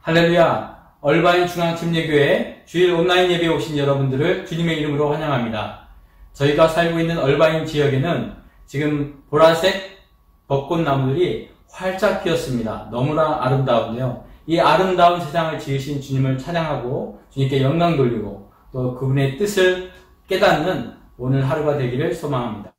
할렐루야! 얼바인 중앙침례교회 주일 온라인 예배에 오신 여러분들을 주님의 이름으로 환영합니다. 저희가 살고 있는 얼바인 지역에는 지금 보라색 벚꽃나무들이 활짝 피었습니다. 너무나 아름다운데요. 이 아름다운 세상을 지으신 주님을 찬양하고 주님께 영광 돌리고 또 그분의 뜻을 깨닫는 오늘 하루가 되기를 소망합니다.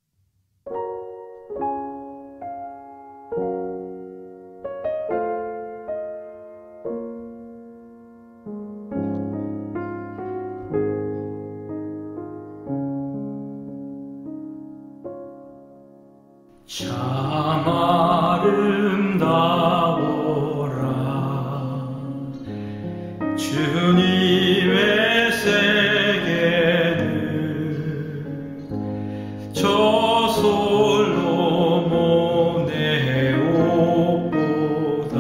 참 아름다워라 주님의 세계는 저 솔로몬의 옷보다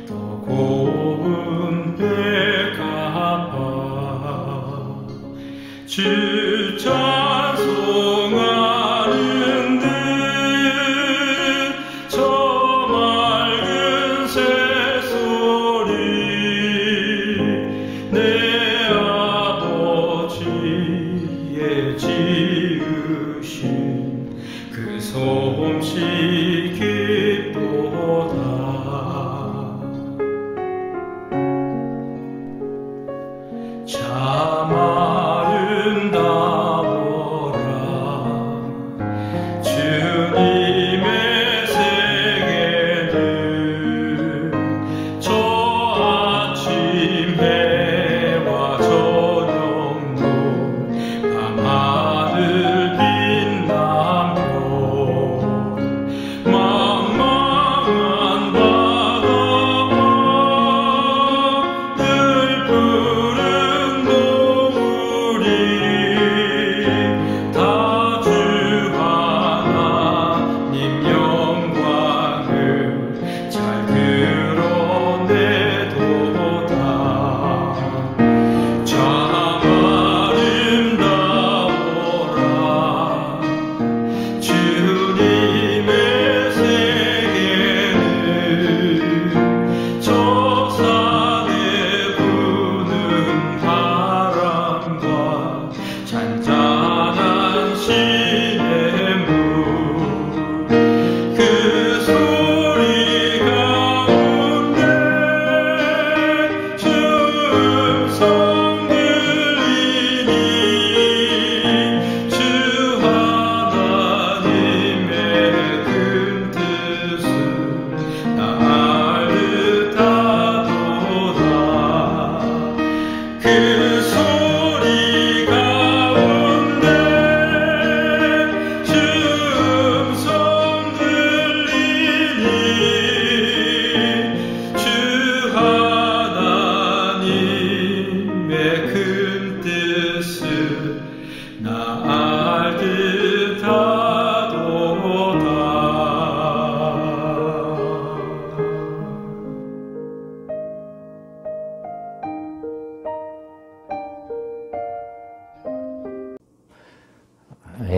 더 고운 백합화 주 찬송하는 듯 솜씨 깊도다 참 아름다워라 주님의 세계는 저 아침 해와 저녁도 밤하늘 빛나며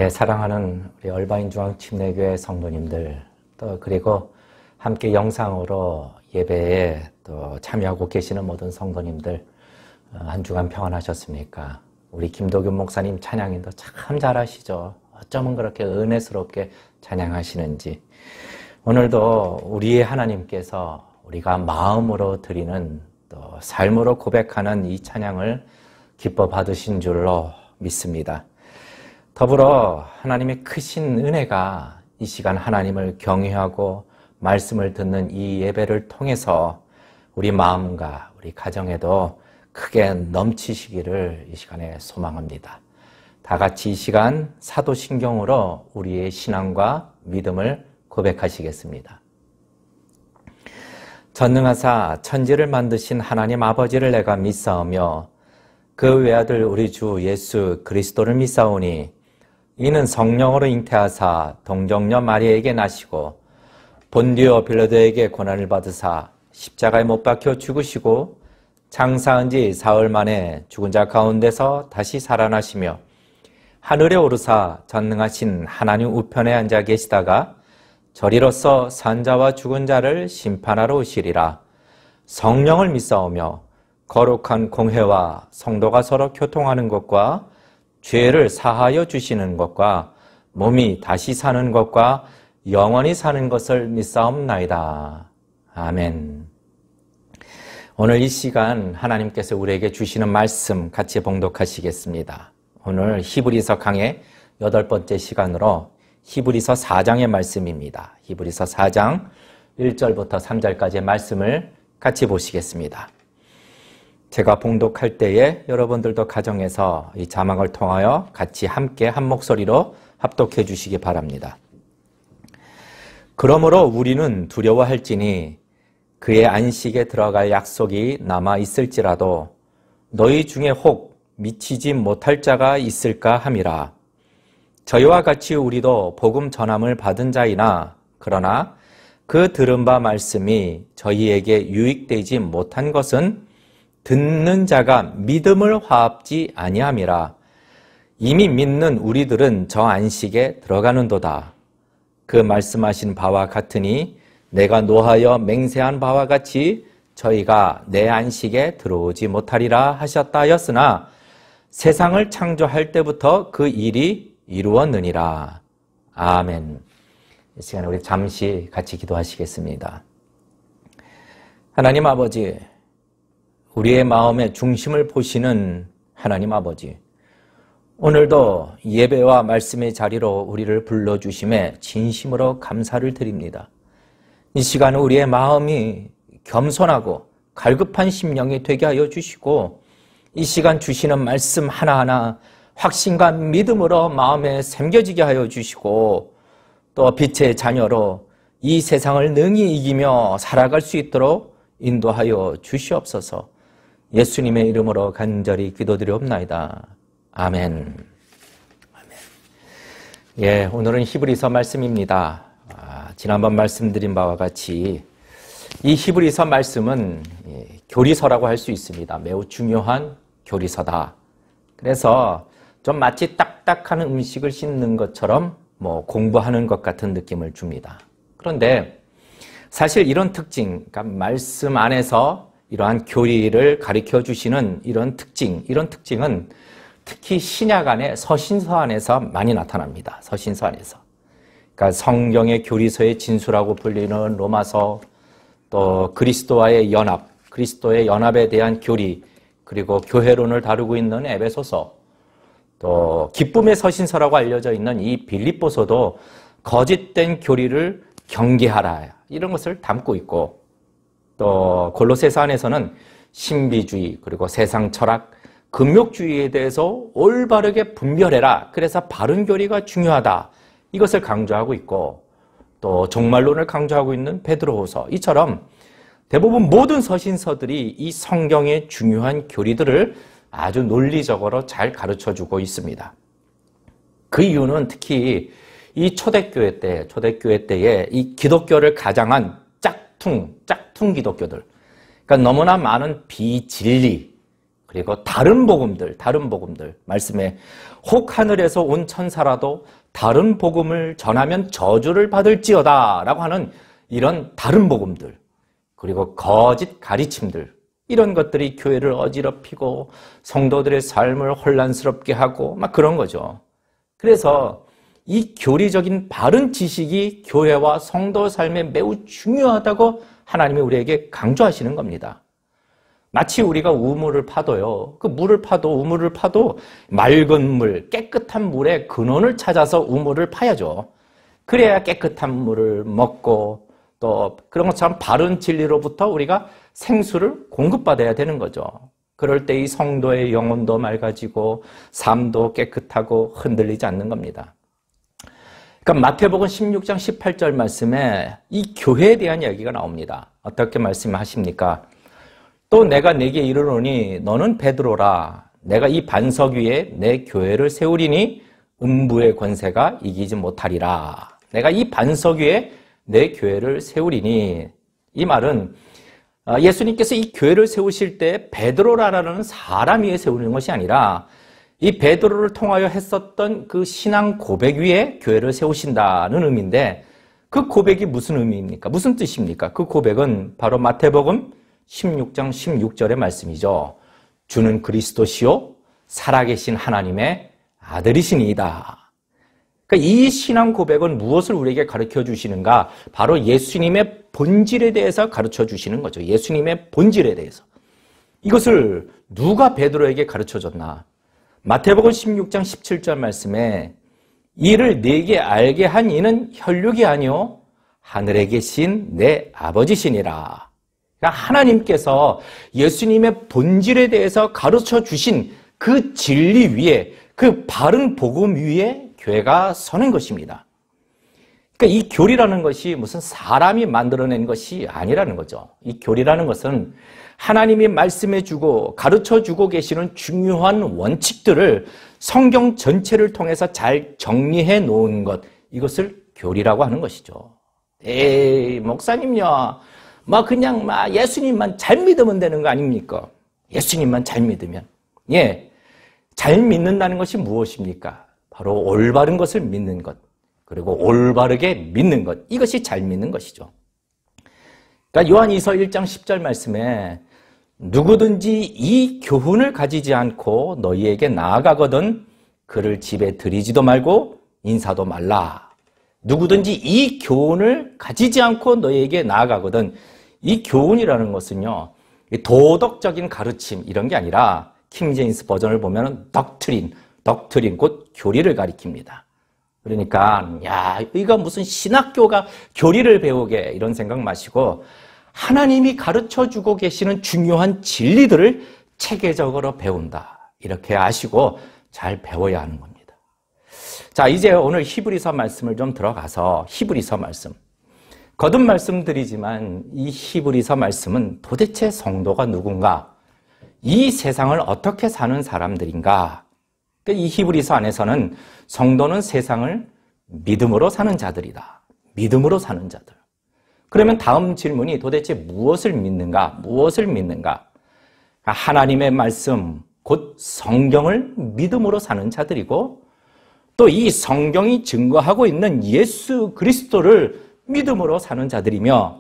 사랑하는 우리 얼바인 중앙침례교회 성도님들, 또 그리고 함께 영상으로 예배에 또 참여하고 계시는 모든 성도님들, 한 주간 평안하셨습니까? 우리 김도균 목사님 찬양인도 참 잘하시죠. 어쩌면 그렇게 은혜스럽게 찬양하시는지. 오늘도 우리의 하나님께서 우리가 마음으로 드리는 또 삶으로 고백하는 이 찬양을 기뻐 받으신 줄로 믿습니다. 더불어 하나님의 크신 은혜가 이 시간 하나님을 경외하고 말씀을 듣는 이 예배를 통해서 우리 마음과 우리 가정에도 크게 넘치시기를 이 시간에 소망합니다. 다 같이 이 시간 사도신경으로 우리의 신앙과 믿음을 고백하시겠습니다. 전능하사 천지를 만드신 하나님 아버지를 내가 믿사오며 그 외아들 우리 주 예수 그리스도를 믿사오니 이는 성령으로 잉태하사 동정녀 마리아에게 나시고 본디오 빌라도에게 고난을 받으사 십자가에 못 박혀 죽으시고 장사한 지 사흘 만에 죽은 자 가운데서 다시 살아나시며 하늘에 오르사 전능하신 하나님 우편에 앉아 계시다가 저리로서 산 자와 죽은 자를 심판하러 오시리라. 성령을 믿사오며 거룩한 공회와 성도가 서로 교통하는 것과 죄를 사하여 주시는 것과 몸이 다시 사는 것과 영원히 사는 것을 믿사옵나이다. 아멘. 오늘 이 시간 하나님께서 우리에게 주시는 말씀 같이 봉독하시겠습니다. 오늘 히브리서 강의 8번째 시간으로 히브리서 4장의 말씀입니다. 히브리서 4장 1절부터 3절까지의 말씀을 같이 보시겠습니다. 제가 봉독할 때에 여러분들도 가정에서 이 자막을 통하여 같이 함께 한 목소리로 합독해 주시기 바랍니다. 그러므로 우리는 두려워할지니 그의 안식에 들어갈 약속이 남아 있을지라도 너희 중에 혹 미치지 못할 자가 있을까 함이라. 저희와 같이 우리도 복음 전함을 받은 자이나 그러나 그 들은 바 말씀이 저희에게 유익되지 못한 것은 듣는 자가 믿음을 화합지 아니함이라. 이미 믿는 우리들은 저 안식에 들어가는도다. 그 말씀하신 바와 같으니 내가 노하여 맹세한 바와 같이 저희가 내 안식에 들어오지 못하리라 하셨다 하였으나 세상을 창조할 때부터 그 일이 이루었느니라. 아멘. 이 시간에 우리 잠시 같이 기도하시겠습니다. 하나님 아버지, 우리의 마음의 중심을 보시는 하나님 아버지, 오늘도 예배와 말씀의 자리로 우리를 불러주심에 진심으로 감사를 드립니다. 이 시간은 우리의 마음이 겸손하고 갈급한 심령이 되게 하여 주시고 이 시간 주시는 말씀 하나하나 확신과 믿음으로 마음에 새겨지게 하여 주시고 또 빛의 자녀로 이 세상을 능히 이기며 살아갈 수 있도록 인도하여 주시옵소서. 예수님의 이름으로 간절히 기도드리옵나이다. 아멘. 아멘. 예, 오늘은 히브리서 말씀입니다. 지난번 말씀드린 바와 같이 이 히브리서 말씀은 교리서라고 할 수 있습니다. 매우 중요한 교리서다. 그래서 좀 마치 딱딱한 음식을 씹는 것처럼 공부하는 것 같은 느낌을 줍니다. 그런데 사실 이런 특징, 그러니까 말씀 안에서 이러한 교리를 가르쳐 주시는 이런 특징은 특히 신약 안에 서신서 안에서 많이 나타납니다. 서신서 안에서. 그러니까 성경의 교리서의 진수라고 불리는 로마서, 또 그리스도와의 연합, 그리스도의 연합에 대한 교리, 그리고 교회론을 다루고 있는 에베소서, 또 기쁨의 서신서라고 알려져 있는 이 빌립보서도 거짓된 교리를 경계하라, 이런 것을 담고 있고, 또 골로새서 안에서는 신비주의, 그리고 세상 철학, 금욕주의에 대해서 올바르게 분별해라, 그래서 바른 교리가 중요하다, 이것을 강조하고 있고, 또 종말론을 강조하고 있는 베드로후서, 이처럼 대부분 모든 서신서들이 이 성경의 중요한 교리들을 아주 논리적으로 잘 가르쳐주고 있습니다. 그 이유는 특히 이 초대교회 때에 이 기독교를 가장한 짝퉁 기독교들, 그러니까 너무나 많은 비진리, 그리고 다른 복음들, 말씀에 혹 하늘에서 온 천사라도 다른 복음을 전하면 저주를 받을지어다 라고 하는 이런 다른 복음들, 그리고 거짓 가르침들, 이런 것들이 교회를 어지럽히고 성도들의 삶을 혼란스럽게 하고 막 그런 거죠. 그래서 이 교리적인 바른 지식이 교회와 성도 삶에 매우 중요하다고 하나님이 우리에게 강조하시는 겁니다. 마치 우리가 우물을 파도요, 우물을 파도 맑은 물, 깨끗한 물의 근원을 찾아서 우물을 파야죠. 그래야 깨끗한 물을 먹고 또 그런 것처럼 바른 진리로부터 우리가 생수를 공급받아야 되는 거죠. 그럴 때 이 성도의 영혼도 맑아지고 삶도 깨끗하고 흔들리지 않는 겁니다. 그러니까 마태복음 16장 18절 말씀에 이 교회에 대한 이야기가 나옵니다. 어떻게 말씀하십니까? 또 내가 네게 이르노니 너는 베드로라. 내가 이 반석 위에 내 교회를 세우리니 음부의 권세가 이기지 못하리라. 내가 이 반석 위에 내 교회를 세우리니, 이 말은 예수님께서 이 교회를 세우실 때 베드로라는 사람 위에 세우는 것이 아니라 이 베드로를 통하여 했었던 그 신앙 고백 위에 교회를 세우신다는 의미인데, 그 고백이 무슨 의미입니까? 무슨 뜻입니까? 그 고백은 바로 마태복음 16장 16절의 말씀이죠. 주는 그리스도시요 살아계신 하나님의 아들이시니이다. 그러니까 이 신앙 고백은 무엇을 우리에게 가르쳐 주시는가? 바로 예수님의 본질에 대해서 가르쳐 주시는 거죠. 예수님의 본질에 대해서. 이것을 누가 베드로에게 가르쳐 줬나? 마태복음 16장 17절 말씀에 이를 네게 알게 한 이는 혈육이 아니요 하늘에 계신 내 아버지시니라. 그러니까 하나님께서 예수님의 본질에 대해서 가르쳐 주신 그 진리 위에, 그 바른 복음 위에 교회가 서는 것입니다. 그러니까 이 교리라는 것이 무슨 사람이 만들어낸 것이 아니라는 거죠. 이 교리라는 것은 하나님이 말씀해 주고 가르쳐 주고 계시는 중요한 원칙들을 성경 전체를 통해서 잘 정리해 놓은 것, 이것을 교리라고 하는 것이죠. 에이, 목사님요, 그냥 예수님만 잘 믿으면 되는 거 아닙니까? 예수님만 잘 믿으면. 예, 잘 믿는다는 것이 무엇입니까? 바로 올바른 것을 믿는 것, 그리고 올바르게 믿는 것, 이것이 잘 믿는 것이죠. 그러니까 요한이서 1장 10절 말씀에 누구든지 이 교훈을 가지지 않고 너희에게 나아가거든 그를 집에 들이지도 말고 인사도 말라. 누구든지 이 교훈을 가지지 않고 너희에게 나아가거든, 이 교훈이라는 것은요, 도덕적인 가르침 이런 게 아니라 킹제임스 버전을 보면 덕트린 곧 교리를 가리킵니다. 그러니까 야, 이거 무슨 신학교가 교리를 배우게 이런 생각 마시고 하나님이 가르쳐주고 계시는 중요한 진리들을 체계적으로 배운다, 이렇게 아시고 잘 배워야 하는 겁니다. 자, 이제 오늘 히브리서 말씀을 좀 들어가서 히브리서 말씀, 거듭 말씀드리지만 이 히브리서 말씀은 도대체 성도가 누군가, 이 세상을 어떻게 사는 사람들인가. 이 히브리서 안에서는 성도는 세상을 믿음으로 사는 자들이다. 믿음으로 사는 자들. 그러면 다음 질문이 도대체 무엇을 믿는가? 무엇을 믿는가? 하나님의 말씀, 곧 성경을 믿음으로 사는 자들이고, 또 이 성경이 증거하고 있는 예수 그리스도를 믿음으로 사는 자들이며,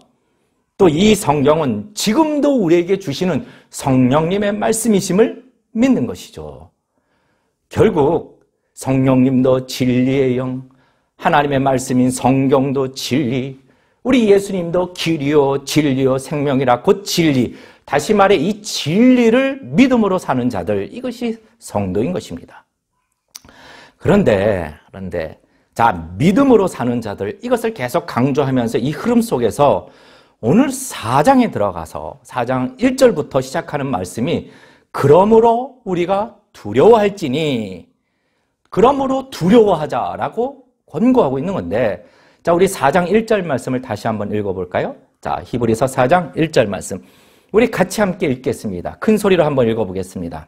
또 이 성경은 지금도 우리에게 주시는 성령님의 말씀이심을 믿는 것이죠. 결국 성령님도 진리의 영, 하나님의 말씀인 성경도 진리, 우리 예수님도 길이요 진리요 생명이라 곧 진리, 다시 말해 이 진리를 믿음으로 사는 자들, 이것이 성도인 것입니다. 그런데 자, 믿음으로 사는 자들, 이것을 계속 강조하면서 이 흐름 속에서 오늘 4장에 들어가서 4장 1절부터 시작하는 말씀이 그러므로 우리가 두려워할지니, 그러므로 두려워하자라고 권고하고 있는 건데, 자, 우리 4장 1절 말씀을 다시 한번 읽어볼까요? 자, 히브리서 4장 1절 말씀, 우리 같이 함께 읽겠습니다. 큰 소리로 한번 읽어보겠습니다.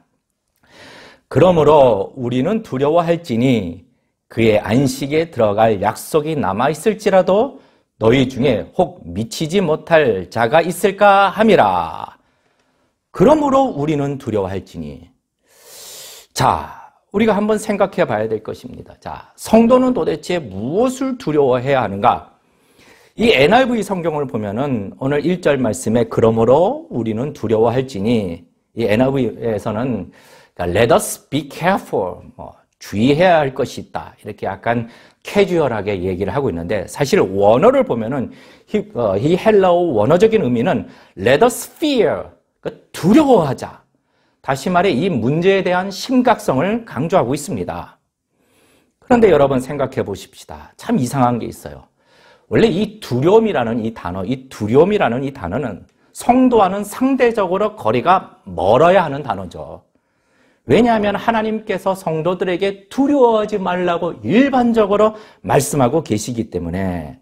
그러므로 우리는 두려워할지니 그의 안식에 들어갈 약속이 남아있을지라도 너희 중에 혹 미치지 못할 자가 있을까 함이라. 그러므로 우리는 두려워할지니. 자, 우리가 한번 생각해 봐야 될 것입니다. 자, 성도는 도대체 무엇을 두려워해야 하는가? 이 NIV 성경을 보면은 오늘 1절 말씀에 그러므로 우리는 두려워할지니, 이 NIV에서는 Let us be careful, 주의해야 할 것이 있다, 이렇게 약간 캐주얼하게 얘기를 하고 있는데, 사실 원어를 보면은 이 헬라어 원어적인 의미는 Let us fear, 두려워하자. 다시 말해 이 문제에 대한 심각성을 강조하고 있습니다. 그런데 여러분 생각해 보십시다. 참 이상한 게 있어요. 원래 이 두려움이라는 이 단어는 성도와는 상대적으로 거리가 멀어야 하는 단어죠. 왜냐하면 하나님께서 성도들에게 두려워하지 말라고 일반적으로 말씀하고 계시기 때문에,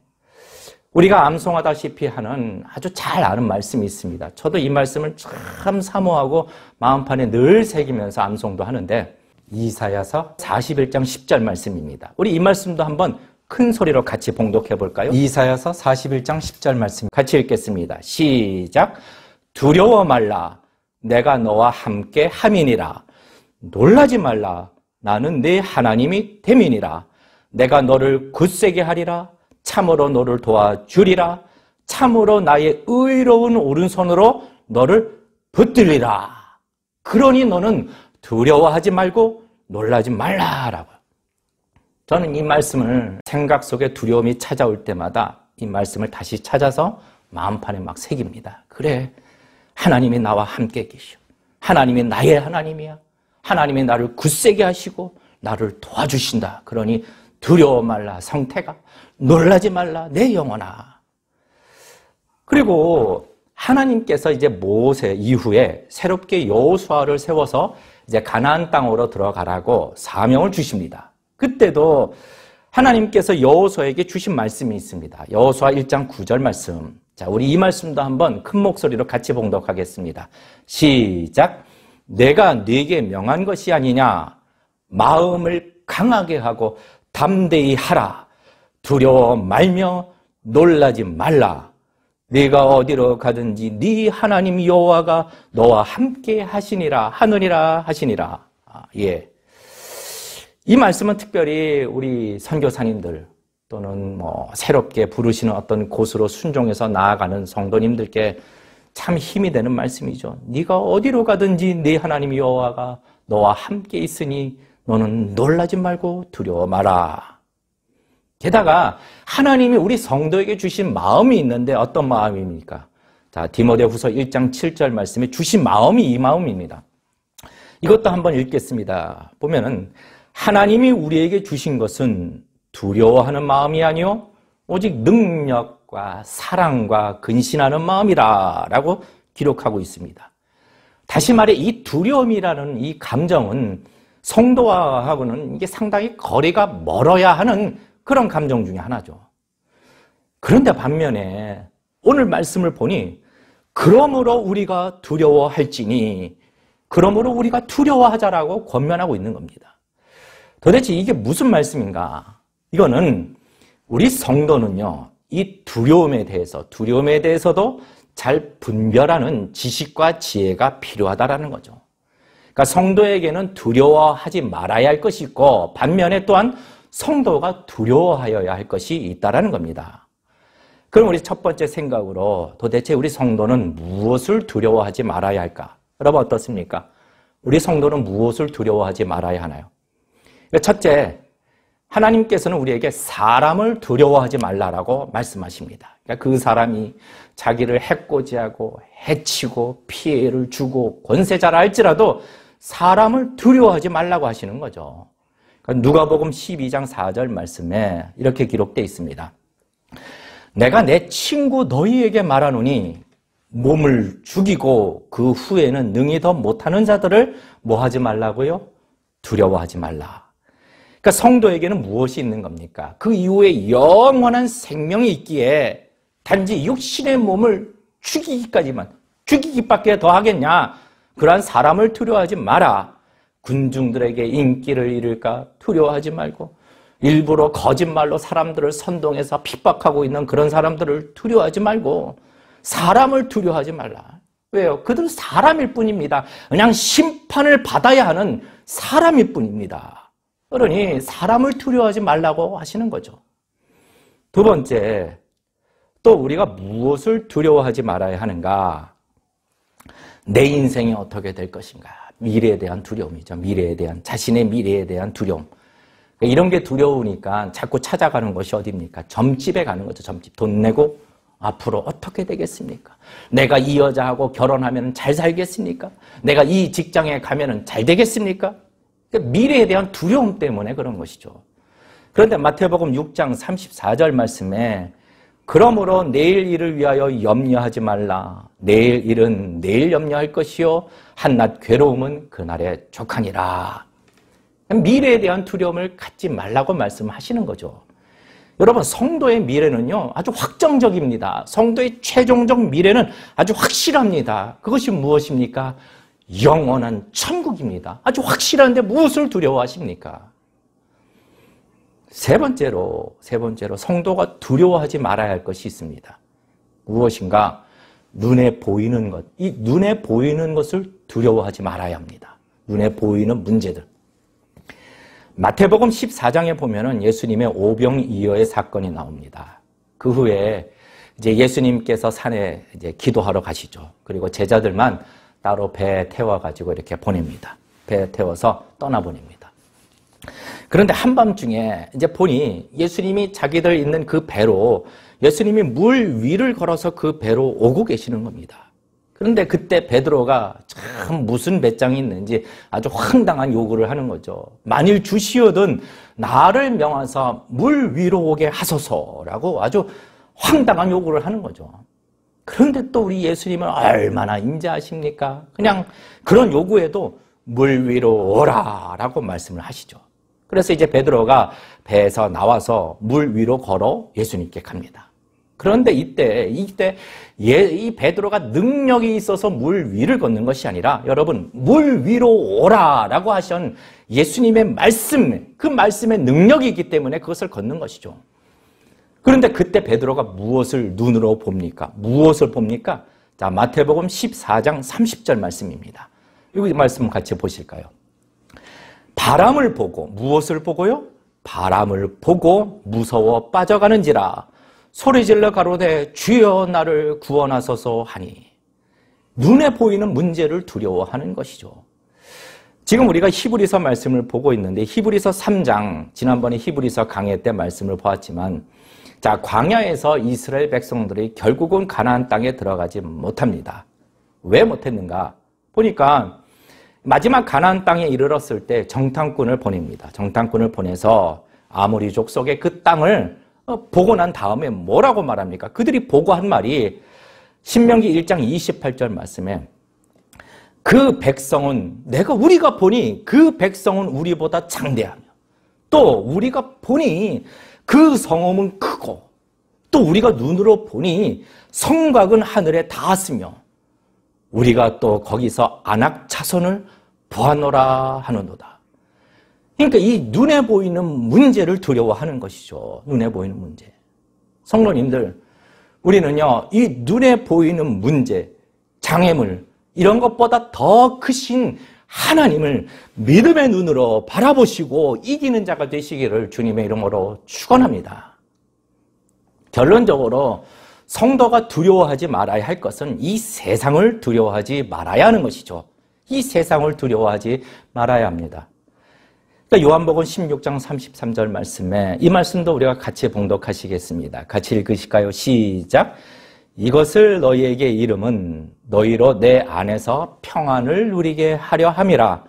우리가 암송하다시피 하는 아주 잘 아는 말씀이 있습니다. 저도 이 말씀을 참 사모하고 마음판에 늘 새기면서 암송도 하는데, 이사야서 41장 10절 말씀입니다. 우리 이 말씀도 한번 큰 소리로 같이 봉독해 볼까요? 이사야서 41장 10절 말씀 같이 읽겠습니다. 시작. 두려워 말라. 내가 너와 함께 함이니라. 놀라지 말라. 나는 네 하나님이 됨이니라. 내가 너를 굳세게 하리라. 참으로 너를 도와주리라. 참으로 나의 의로운 오른손으로 너를 붙들리라. 그러니 너는 두려워하지 말고 놀라지 말라라고요. 저는 이 말씀을 생각 속에 두려움이 찾아올 때마다 이 말씀을 다시 찾아서 마음판에 막 새깁니다. 그래, 하나님이 나와 함께 계시오. 하나님이 나의 하나님이야. 하나님이 나를 굳세게 하시고 나를 도와주신다. 그러니 두려워 말라 성태가, 놀라지 말라 내 영혼아. 그리고 하나님께서 이제 모세 이후에 새롭게 여호수아를 세워서 이제 가나안 땅으로 들어가라고 사명을 주십니다. 그때도 하나님께서 여호수아에게 주신 말씀이 있습니다. 여호수아 1장 9절 말씀. 자, 우리 이 말씀도 한번 큰 목소리로 같이 봉독하겠습니다. 시작. 내가 네게 명한 것이 아니냐. 마음을 강하게 하고 담대히 하라. 두려워 말며 놀라지 말라. 네가 어디로 가든지 네 하나님 여호와가 너와 함께 하시니라 하시니라. 예. 이 말씀은 특별히 우리 선교사님들 또는 새롭게 부르시는 어떤 곳으로 순종해서 나아가는 성도님들께 참 힘이 되는 말씀이죠. 네가 어디로 가든지 네 하나님 여호와가 너와 함께 있으니 너는 놀라지 말고 두려워 마라. 게다가 하나님이 우리 성도에게 주신 마음이 있는데 어떤 마음입니까? 자, 디모데후서 1장 7절 말씀에 주신 마음이 이 마음입니다. 이것도 한번 읽겠습니다. 보면은 하나님이 우리에게 주신 것은 두려워하는 마음이 아니요 오직 능력과 사랑과 근신하는 마음이라 라고 기록하고 있습니다. 다시 말해 이 두려움이라는 이 감정은 성도하고는 이게 상당히 거리가 멀어야 하는 그런 감정 중에 하나죠. 그런데 반면에 오늘 말씀을 보니 그러므로 우리가 두려워할지니 그러므로 우리가 두려워하자라고 권면하고 있는 겁니다. 도대체 이게 무슨 말씀인가? 이거는 우리 성도는요, 이 두려움에 대해서도 잘 분별하는 지식과 지혜가 필요하다라는 거죠. 그러니까 성도에게는 두려워하지 말아야 할 것이 있고 반면에 또한 성도가 두려워하여야 할 것이 있다라는 겁니다. 그럼 우리 첫 번째 생각으로 도대체 우리 성도는 무엇을 두려워하지 말아야 할까? 여러분 어떻습니까? 우리 성도는 무엇을 두려워하지 말아야 하나요? 첫째, 하나님께서는 우리에게 사람을 두려워하지 말라라고 말씀하십니다. 그러니까 그 사람이 자기를 해코지하고 해치고 피해를 주고 권세자라 할지라도 사람을 두려워하지 말라고 하시는 거죠. 그러니까 누가복음 12장 4절 말씀에 이렇게 기록되어 있습니다. 내가 내 친구 너희에게 말하노니 몸을 죽이고 그 후에는 능히 더 못하는 자들을 뭐 하지 말라고요? 두려워하지 말라. 그러니까 성도에게는 무엇이 있는 겁니까? 그 이후에 영원한 생명이 있기에 단지 육신의 몸을 죽이기밖에 더 하겠냐? 그러한 사람을 두려워하지 마라. 군중들에게 인기를 잃을까 두려워하지 말고 일부러 거짓말로 사람들을 선동해서 핍박하고 있는 그런 사람들을 두려워하지 말고 사람을 두려워하지 말라. 왜요? 그들은 사람일 뿐입니다. 그냥 심판을 받아야 하는 사람일 뿐입니다. 그러니 사람을 두려워하지 말라고 하시는 거죠. 두 번째, 또 우리가 무엇을 두려워하지 말아야 하는가? 내 인생이 어떻게 될 것인가? 미래에 대한 두려움이죠. 자신의 미래에 대한 두려움. 이런 게 두려우니까 자꾸 찾아가는 것이 어디입니까? 점집에 가는 거죠. 점집. 돈 내고 앞으로 어떻게 되겠습니까? 내가 이 여자하고 결혼하면 잘 살겠습니까? 내가 이 직장에 가면 잘 되겠습니까? 미래에 대한 두려움 때문에 그런 것이죠. 그런데 마태복음 6장 34절 말씀에 그러므로 내일 일을 위하여 염려하지 말라. 내일 일은 내일 염려할 것이요 한낱 괴로움은 그날에 족하니라. 미래에 대한 두려움을 갖지 말라고 말씀하시는 거죠. 여러분, 성도의 미래는요 아주 확정적입니다. 성도의 최종적 미래는 아주 확실합니다. 그것이 무엇입니까? 영원한 천국입니다. 아주 확실한데 무엇을 두려워하십니까? 세 번째로 성도가 두려워하지 말아야 할 것이 있습니다. 무엇인가? 눈에 보이는 것. 이 눈에 보이는 것을 두려워하지 말아야 합니다. 눈에 보이는 문제들. 마태복음 14장에 보면은 예수님의 오병이어의 사건이 나옵니다. 그 후에 이제 예수님께서 산에 이제 기도하러 가시죠. 그리고 제자들만 따로 배에 태워가지고 이렇게 보냅니다. 배에 태워서 떠나보냅니다. 그런데 한밤중에 이제 보니 예수님이 자기들 있는 그 배로 예수님이 물 위를 걸어서 그 배로 오고 계시는 겁니다. 그런데 그때 베드로가 참 무슨 배짱이 있는지 아주 황당한 요구를 하는 거죠. 만일 주시오든 나를 명하사 물 위로 오게 하소서라고 아주 황당한 요구를 하는 거죠. 그런데 또 우리 예수님은 얼마나 인자하십니까? 그냥 그런 요구에도 물 위로 오라라고 말씀을 하시죠. 그래서 이제 베드로가 배에서 나와서 물 위로 걸어 예수님께 갑니다. 그런데 이때 이 베드로가 능력이 있어서 물 위를 걷는 것이 아니라 여러분 물 위로 오라라고 하신 예수님의 말씀, 그 말씀의 능력이 있기 때문에 그것을 걷는 것이죠. 그런데 그때 베드로가 무엇을 눈으로 봅니까? 무엇을 봅니까? 자, 마태복음 14장 30절 말씀입니다. 이 말씀 같이 보실까요? 바람을 보고 무엇을 보고요? 바람을 보고 무서워 빠져가는지라 소리질러 가로되 주여 나를 구원하소서 하니 눈에 보이는 문제를 두려워하는 것이죠. 지금 우리가 히브리서 말씀을 보고 있는데 히브리서 3장 지난번에 히브리서 강해 때 말씀을 보았지만 자, 광야에서 이스라엘 백성들이 결국은 가나안 땅에 들어가지 못합니다. 왜 못했는가? 보니까 마지막 가나안 땅에 이르렀을 때 정탐꾼을 보냅니다. 정탐꾼을 보내서 아모리족 속의 그 땅을 보고 난 다음에 뭐라고 말합니까? 그들이 보고한 말이 신명기 1장 28절 말씀에 그 백성은 우리가 보니 그 백성은 우리보다 장대하며 또 우리가 보니 그 성읍은 크고 또 우리가 눈으로 보니 성곽은 하늘에 닿았으며 우리가 또 거기서 아낙 자손을 보았노라 하는도다. 그러니까 이 눈에 보이는 문제를 두려워하는 것이죠. 눈에 보이는 문제. 성도님들, 우리는요, 이 눈에 보이는 문제, 장애물, 이런 것보다 더 크신 하나님을 믿음의 눈으로 바라보시고 이기는 자가 되시기를 주님의 이름으로 축원합니다. 결론적으로 성도가 두려워하지 말아야 할 것은 이 세상을 두려워하지 말아야 하는 것이죠. 이 세상을 두려워하지 말아야 합니다. 그러니까 요한복음 16장 33절 말씀에 이 말씀도 우리가 같이 봉독하시겠습니다. 같이 읽으실까요? 시작. 이것을 너희에게 이름은 너희로 내 안에서 평안을 누리게 하려 함이라.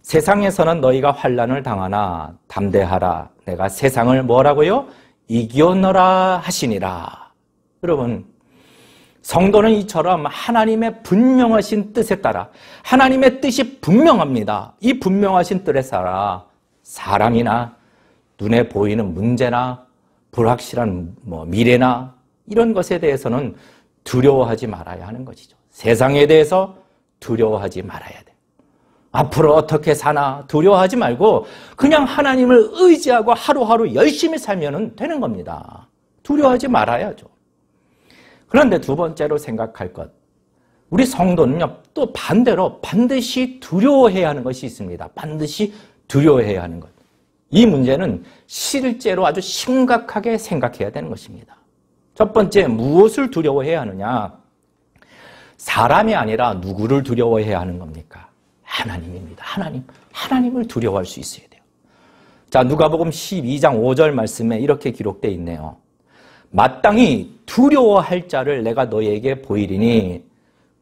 세상에서는 너희가 환난을 당하나 담대하라. 내가 세상을 뭐라고요? 이기었노라 하시니라. 여러분, 성도는 이처럼 하나님의 분명하신 뜻에 따라 하나님의 뜻이 분명합니다. 이 분명하신 뜻에 따라 사람이나 눈에 보이는 문제나 불확실한 미래나 이런 것에 대해서는 두려워하지 말아야 하는 것이죠. 세상에 대해서 두려워하지 말아야 돼요. 앞으로 어떻게 사나 두려워하지 말고 그냥 하나님을 의지하고 하루하루 열심히 살면 되는 겁니다. 두려워하지 말아야죠. 그런데 두 번째로 생각할 것, 우리 성도는요, 또 반대로 반드시 두려워해야 하는 것이 있습니다. 반드시 두려워해야 하는 것. 이 문제는 실제로 아주 심각하게 생각해야 되는 것입니다. 첫 번째, 무엇을 두려워해야 하느냐? 사람이 아니라 누구를 두려워해야 하는 겁니까? 하나님입니다. 하나님을 두려워할 수 있어야 돼요. 자, 누가복음 12장 5절 말씀에 이렇게 기록되어 있네요. 마땅히 두려워할 자를 내가 너희에게 보이리니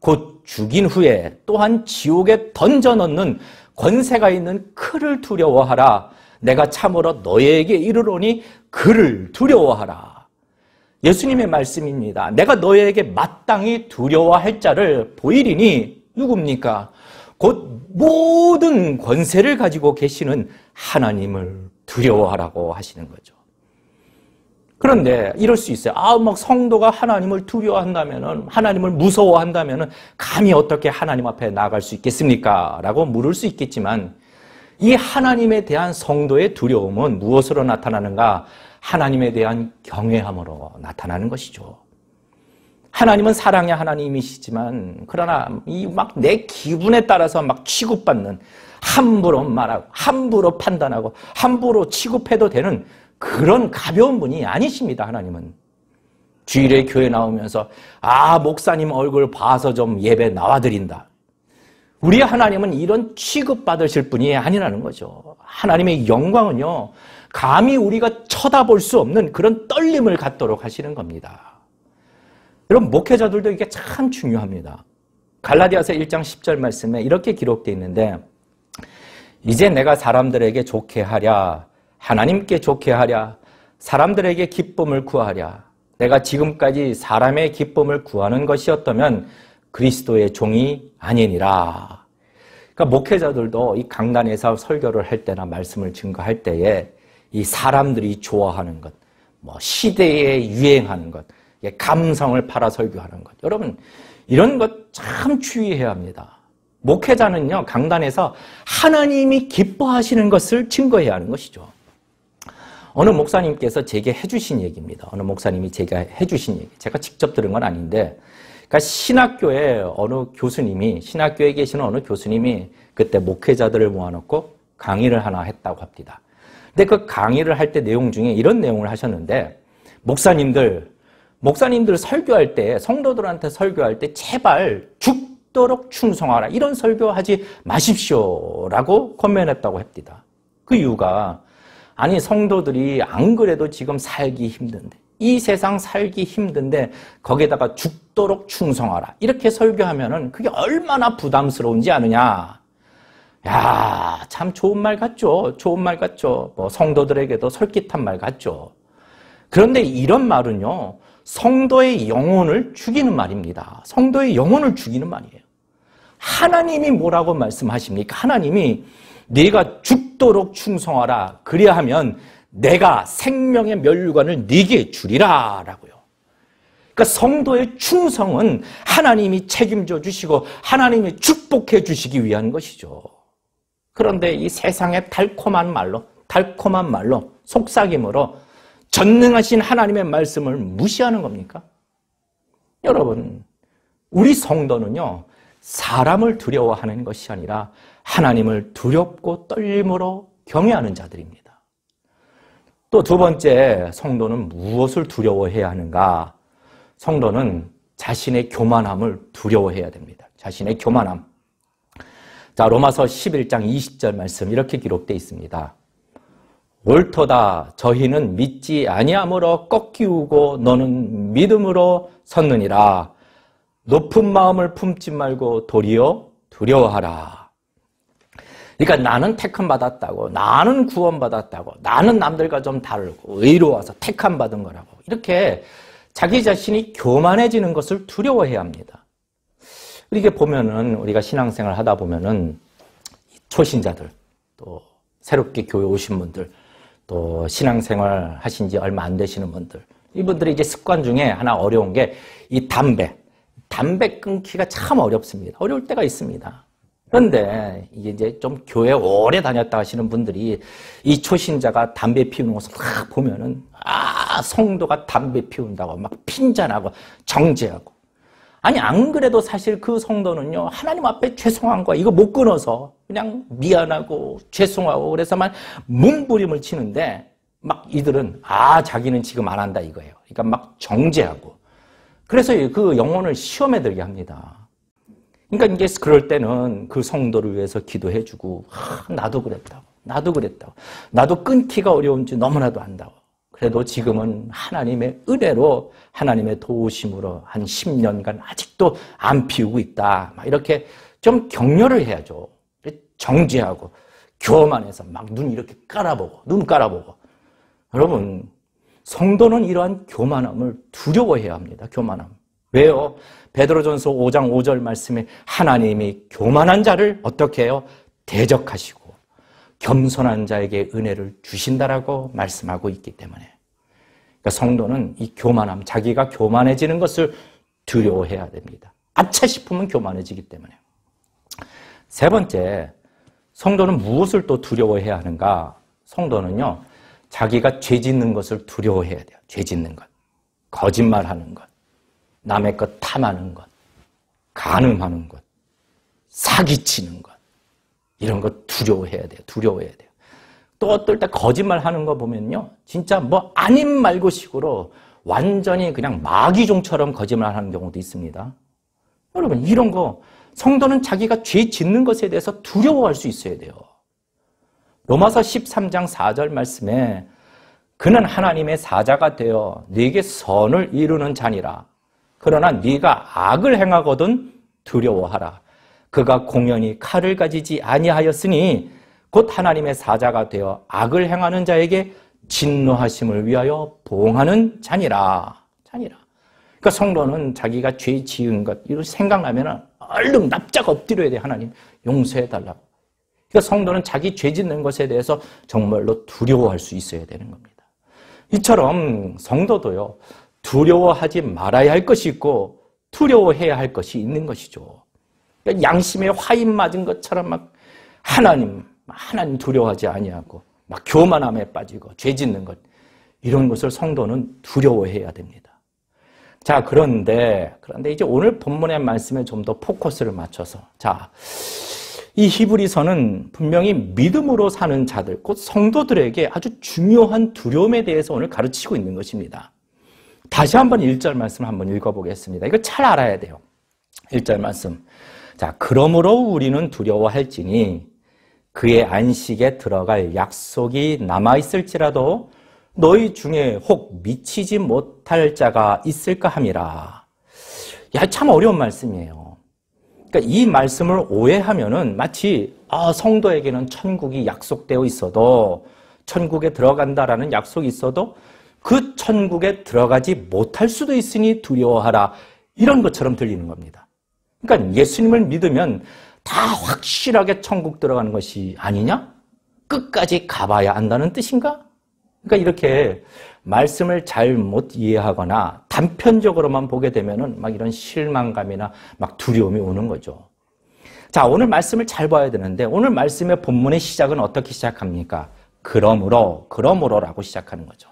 곧 죽인 후에 또한 지옥에 던져넣는 권세가 있는 그를 두려워하라. 내가 참으로 너희에게 이르노니 그를 두려워하라. 예수님의 말씀입니다. 내가 너희에게 마땅히 두려워할 자를 보이리니 누굽니까? 곧 모든 권세를 가지고 계시는 하나님을 두려워하라고 하시는 거죠. 그런데 이럴 수 있어요. 막 성도가 하나님을 두려워한다면은, 하나님을 무서워한다면은 감히 어떻게 하나님 앞에 나아갈 수 있겠습니까? 라고 물을 수 있겠지만 이 하나님에 대한 성도의 두려움은 무엇으로 나타나는가? 하나님에 대한 경외함으로 나타나는 것이죠. 하나님은 사랑의 하나님이시지만 그러나 이 막 내 기분에 따라서 막 취급받는, 함부로 말하고 함부로 판단하고 함부로 취급해도 되는 그런 가벼운 분이 아니십니다. 하나님은 주일에 교회 나오면서 목사님 얼굴 봐서 좀 예배 나와드린다. 우리 하나님은 이런 취급받으실 분이 아니라는 거죠. 하나님의 영광은요, 감히 우리가 쳐다볼 수 없는 그런 떨림을 갖도록 하시는 겁니다. 여러분, 목회자들도 이게 참 중요합니다. 갈라디아서 1장 10절 말씀에 이렇게 기록되어 있는데, 이제 내가 사람들에게 좋게 하랴, 하나님께 좋게 하랴, 사람들에게 기쁨을 구하랴. 내가 지금까지 사람의 기쁨을 구하는 것이었다면 그리스도의 종이 아니니라. 그러니까 목회자들도 이 강단에서 설교를 할 때나 말씀을 증거할 때에 이 사람들이 좋아하는 것, 시대에 유행하는 것, 감성을 팔아 설교하는 것. 여러분, 이런 것 참 주의해야 합니다. 목회자는요, 강단에서 하나님이 기뻐하시는 것을 증거해야 하는 것이죠. 어느 목사님께서 제게 해주신 얘기입니다. 어느 목사님이 제가 해주신 얘기. 제가 직접 들은 건 아닌데, 그러니까 신학교에 신학교에 계시는 어느 교수님이 그때 목회자들을 모아놓고 강의를 하나 했다고 합니다. 근데 그 강의를 할 때 내용 중에 이런 내용을 하셨는데, 목사님들 설교할 때, 성도들한테 설교할 때 제발 죽도록 충성하라. 이런 설교하지 마십시오라고 권면했다고 합니다. 그 이유가, 아니, 성도들이 안 그래도 지금 살기 힘든데, 이 세상 살기 힘든데 거기에다가 죽도록 충성하라. 이렇게 설교하면은 그게 얼마나 부담스러운지 아느냐. 야, 참 좋은 말 같죠. 좋은 말 같죠. 성도들에게도 솔깃한 말 같죠. 그런데 이런 말은요, 성도의 영혼을 죽이는 말입니다. 성도의 영혼을 죽이는 말이에요. 하나님이 뭐라고 말씀하십니까? 하나님이 네가 죽도록 충성하라. 그래야 하면 내가 생명의 면류관을 네게 주리라 라고요. 그러니까 성도의 충성은 하나님이 책임져 주시고 하나님이 축복해 주시기 위한 것이죠. 그런데 이 세상의 달콤한 말로 속삭임으로 전능하신 하나님의 말씀을 무시하는 겁니까? 여러분, 우리 성도는요, 사람을 두려워하는 것이 아니라 하나님을 두렵고 떨림으로 경외하는 자들입니다. 또 두 번째, 성도는 무엇을 두려워해야 하는가? 성도는 자신의 교만함을 두려워해야 됩니다. 자신의 교만함. 자, 로마서 11장 20절 말씀 이렇게 기록되어 있습니다. 옳도다. 저희는 믿지 아니함으로 꺾이우고 너는 믿음으로 섰느니라. 높은 마음을 품지 말고 도리어 두려워하라. 그러니까 나는 택함 받았다고, 나는 구원 받았다고, 나는 남들과 좀 다르고 의로워서 택함 받은 거라고, 이렇게 자기 자신이 교만해지는 것을 두려워해야 합니다. 이렇게 보면은, 우리가 신앙생활 하다 보면은 초신자들, 또 새롭게 교회 오신 분들, 또 신앙생활 하신 지 얼마 안 되시는 분들, 이분들이 이제 습관 중에 하나 어려운 게 이 담배 끊기가 참 어렵습니다. 어려울 때가 있습니다. 그런데 이제 좀 교회 오래 다녔다 하시는 분들이 이 초신자가 담배 피우는 것을 딱 보면은, 성도가 담배 피운다고 막 핀잔하고 정죄하고. 아니, 안 그래도 사실 그 성도는요, 하나님 앞에 죄송한 거야. 이거 못 끊어서 그냥 미안하고 죄송하고 그래서만 몸부림을 치는데, 막 이들은 자기는 지금 안 한다 이거예요. 그러니까 막 정죄하고. 그래서 그 영혼을 시험에 들게 합니다. 그러니까 이제 그럴 때는 그 성도를 위해서 기도해주고, 나도 그랬다고. 나도 끊기가 어려운지 너무나도 안다고. 그래도 지금은 하나님의 은혜로, 하나님의 도우심으로 한 10년간 아직도 안 피우고 있다. 막 이렇게 좀 격려를 해야죠. 정죄하고, 교만해서 막 눈 이렇게 눈 깔아보고. 여러분, 성도는 이러한 교만함을 두려워해야 합니다. 교만함. 왜요? 베드로전서 5장 5절 말씀에 하나님이 교만한 자를 어떻게 해요? 대적하시고 겸손한 자에게 은혜를 주신다라고 말씀하고 있기 때문에. 그러니까 성도는 이 교만함, 자기가 교만해지는 것을 두려워해야 됩니다. 아차 싶으면 교만해지기 때문에. 세 번째, 성도는 무엇을 또 두려워해야 하는가? 성도는요, 자기가 죄 짓는 것을 두려워해야 돼요. 죄 짓는 것. 거짓말하는 것. 남의 것 탐하는 것. 간음하는 것. 사기치는 것. 이런 것 두려워해야 돼요. 두려워해야 돼요. 또 어떨 때 거짓말하는 거 보면요, 진짜 아닌 말고식으로 완전히 그냥 마귀종처럼 거짓말하는 경우도 있습니다. 여러분, 이런 거 성도는 자기가 죄 짓는 것에 대해서 두려워할 수 있어야 돼요. 로마서 13장 4절 말씀에 그는 하나님의 사자가 되어 네게 선을 이루는 자니라. 그러나 네가 악을 행하거든 두려워하라. 그가 공연히 칼을 가지지 아니하였으니 곧 하나님의 사자가 되어 악을 행하는 자에게 진노하심을 위하여 보응하는 자니라. 그러니까 성도는 자기가 죄 지은 것 이런 생각나면 얼른 납작 엎드려야 돼. 하나님 용서해달라고. 그러니까 성도는 자기 죄 짓는 것에 대해서 정말로 두려워할 수 있어야 되는 겁니다. 이처럼 성도도요, 두려워하지 말아야 할 것이 있고 두려워해야 할 것이 있는 것이죠. 그러니까 양심에 화인 맞은 것처럼 막 하나님 두려워하지 아니하고 막 교만함에 빠지고 죄 짓는 것, 이런 것을 성도는 두려워해야 됩니다. 자, 그런데 이제 오늘 본문의 말씀에 좀 더 포커스를 맞춰서, 자, 이 히브리서는 분명히 믿음으로 사는 자들, 곧 성도들에게 아주 중요한 두려움에 대해서 오늘 가르치고 있는 것입니다. 다시 한번 1절 말씀 한번 읽어보겠습니다. 이거 잘 알아야 돼요. 1절 말씀. 자, 그러므로 우리는 두려워할지니 그의 안식에 들어갈 약속이 남아있을지라도 너희 중에 혹 미치지 못할 자가 있을까 함이라. 야, 참 어려운 말씀이에요. 그러니까 이 말씀을 오해하면은 마치 성도에게는 천국이 약속되어 있어도, 천국에 들어간다라는 약속이 있어도 그 천국에 들어가지 못할 수도 있으니 두려워하라, 이런 것처럼 들리는 겁니다. 그러니까 예수님을 믿으면 다 확실하게 천국 들어가는 것이 아니냐? 끝까지 가봐야 한다는 뜻인가? 그러니까 이렇게 말씀을 잘못 이해하거나 단편적으로만 보게 되면은 막 이런 실망감이나 막 두려움이 오는 거죠. 자, 오늘 말씀을 잘 봐야 되는데, 오늘 말씀의 본문의 시작은 어떻게 시작합니까? 그러므로라고 시작하는 거죠.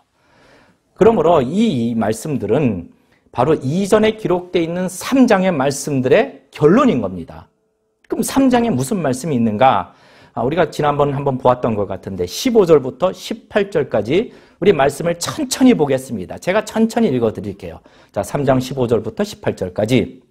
그러므로 이 말씀들은 바로 이전에 기록되어 있는 3장의 말씀들의 결론인 겁니다. 그럼 3장에 무슨 말씀이 있는가? 우리가 지난번 한번 보았던 것 같은데 15절부터 18절까지 우리 말씀을 천천히 보겠습니다. 제가 천천히 읽어드릴게요. 자, 3장 15절부터 18절까지.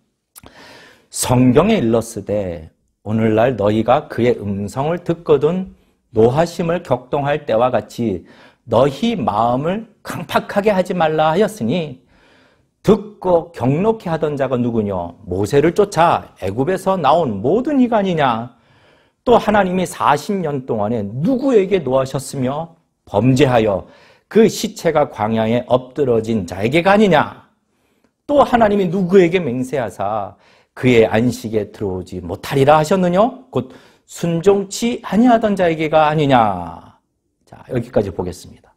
성경에 일렀으되 오늘날 너희가 그의 음성을 듣거든 노하심을 격동할 때와 같이 너희 마음을 강팍하게 하지 말라 하였으니 듣고 경록케 하던 자가 누구냐? 모세를 쫓아 애굽에서 나온 모든 이가 아니냐? 또 하나님이 40년 동안에 누구에게 노하셨으며 범죄하여 그 시체가 광야에 엎드러진 자에게가 아니냐? 또 하나님이 누구에게 맹세하사 그의 안식에 들어오지 못하리라 하셨느냐? 곧 순종치 아니하던 자에게가 아니냐? 자, 여기까지 보겠습니다.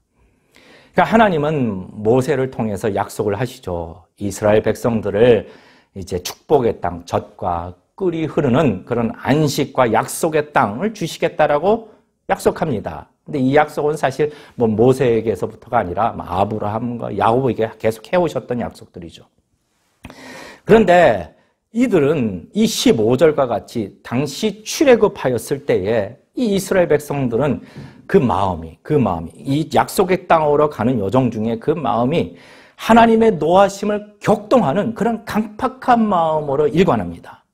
그러니까 하나님은 모세를 통해서 약속을 하시죠. 이스라엘 백성들을 이제 축복의 땅, 젖과 꿀이 흐르는 그런 안식과 약속의 땅을 주시겠다라고 약속합니다. 근데 이 약속은 사실 뭐 모세에게서부터가 아니라 아브라함과 야곱에게 계속 해오셨던 약속들이죠. 그런데 이들은 이 15절과 같이 당시 출애굽하였을 때에 이 이스라엘 백성들은 그 마음이 이 약속의 땅으로 가는 여정 중에 그 마음이 하나님의 노하심을 격동하는 그런 강팍한 마음으로 일관합니다.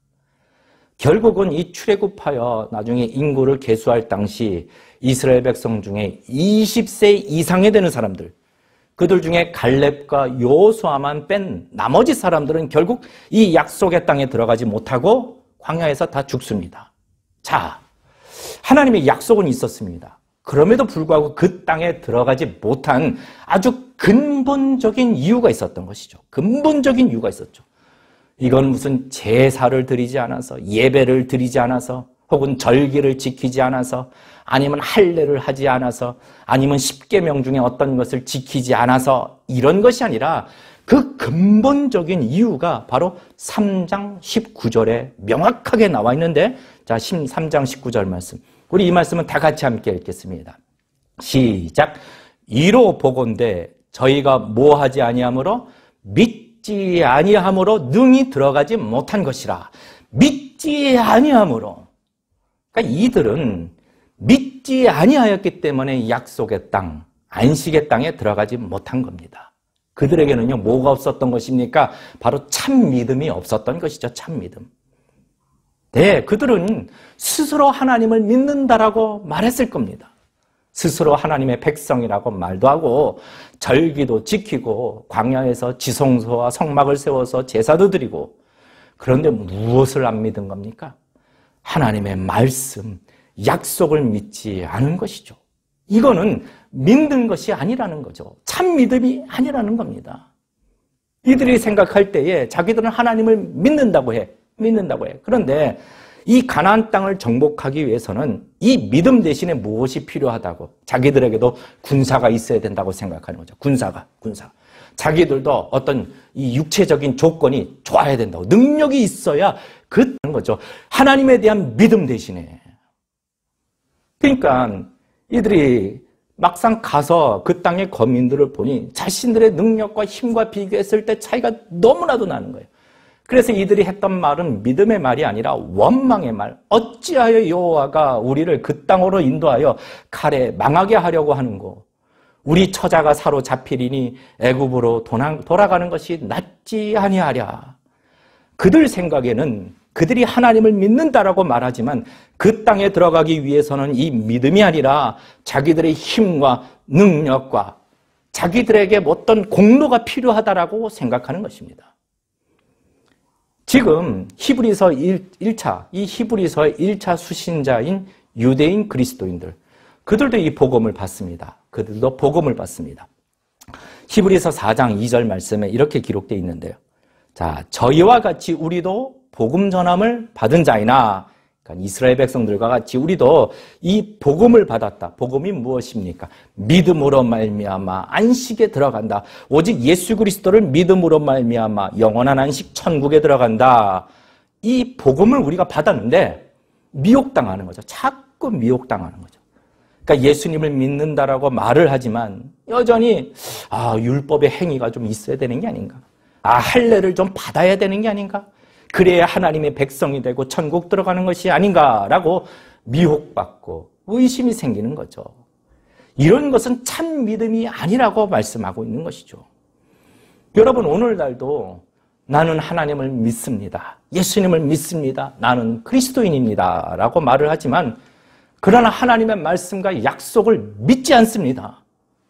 결국은 이 출애굽하여 나중에 인구를 계수할 당시 이스라엘 백성 중에 20세 이상이 되는 사람들, 그들 중에 갈렙과 여호수아만 뺀 나머지 사람들은 결국 이 약속의 땅에 들어가지 못하고 광야에서 다 죽습니다. 자, 하나님의 약속은 있었습니다. 그럼에도 불구하고 그 땅에 들어가지 못한 아주 근본적인 이유가 있었던 것이죠. 근본적인 이유가 있었죠. 이건 무슨 제사를 드리지 않아서, 예배를 드리지 않아서, 혹은 절기를 지키지 않아서, 아니면 할례를 하지 않아서, 아니면 10계명 중에 어떤 것을 지키지 않아서, 이런 것이 아니라 그 근본적인 이유가 바로 3장 19절에 명확하게 나와 있는데, 자, 3장 19절 말씀. 우리 이 말씀은 다 같이 함께 읽겠습니다. 시작. 이로 보건대 저희가 뭐하지 아니하므로 믿지 아니하므로 능히 들어가지 못한 것이라. 믿지 아니하므로. 그러니까 이들은 믿지 아니하였기 때문에 약속의 땅, 안식의 땅에 들어가지 못한 겁니다. 그들에게는요, 뭐가 없었던 것입니까? 바로 참 믿음이 없었던 것이죠. 참 믿음. 네, 그들은 스스로 하나님을 믿는다라고 말했을 겁니다. 스스로 하나님의 백성이라고 말도 하고 절기도 지키고 광야에서 지성소와 성막을 세워서 제사도 드리고, 그런데 무엇을 안 믿은 겁니까? 하나님의 말씀, 약속을 믿지 않은 것이죠. 이거는 믿는 것이 아니라는 거죠. 참 믿음이 아니라는 겁니다. 이들이 생각할 때에 자기들은 하나님을 믿는다고 해. 그런데 이 가나안 땅을 정복하기 위해서는 이 믿음 대신에 무엇이 필요하다고, 자기들에게도 군사가 있어야 된다고 생각하는 거죠. 군사. 자기들도 어떤 이 육체적인 조건이 좋아야 된다고, 능력이 있어야 그런 거죠. 하나님에 대한 믿음 대신에. 그러니까 이들이 막상 가서 그 땅의 거민들을 보니 자신들의 능력과 힘과 비교했을 때 차이가 너무나도 나는 거예요. 그래서 이들이 했던 말은 믿음의 말이 아니라 원망의 말. 어찌하여 여호와가 우리를 그 땅으로 인도하여 칼에 망하게 하려고 하는고, 우리 처자가 사로잡히리니 애굽으로 돌아가는 것이 낫지 아니하랴. 그들 생각에는 그들이 하나님을 믿는다라고 말하지만 그 땅에 들어가기 위해서는 이 믿음이 아니라 자기들의 힘과 능력과 자기들에게 어떤 공로가 필요하다라고 생각하는 것입니다. 지금 히브리서 1차, 이 히브리서의 1차 수신자인 유대인 그리스도인들, 그들도 이 복음을 받습니다. 히브리서 4장 2절 말씀에 이렇게 기록되어 있는데요. 자, 저희와 같이 우리도 복음 전함을 받은 자이나, 그러니까 이스라엘 백성들과 같이 우리도 이 복음을 받았다. 복음이 무엇입니까? 믿음으로 말미암아 안식에 들어간다. 오직 예수 그리스도를 믿음으로 말미암아 영원한 안식 천국에 들어간다. 이 복음을 우리가 받았는데 미혹당하는 거죠. 자꾸 미혹당하는 거죠. 그러니까 예수님을 믿는다라고 말을 하지만 여전히 율법의 행위가 좀 있어야 되는 게 아닌가? 할례를 좀 받아야 되는 게 아닌가? 그래야 하나님의 백성이 되고 천국 들어가는 것이 아닌가라고 미혹받고 의심이 생기는 거죠. 이런 것은 참 믿음이 아니라고 말씀하고 있는 것이죠. 여러분, 오늘날도 나는 하나님을 믿습니다. 예수님을 믿습니다. 나는 그리스도인입니다. 라고 말을 하지만 그러나 하나님의 말씀과 약속을 믿지 않습니다.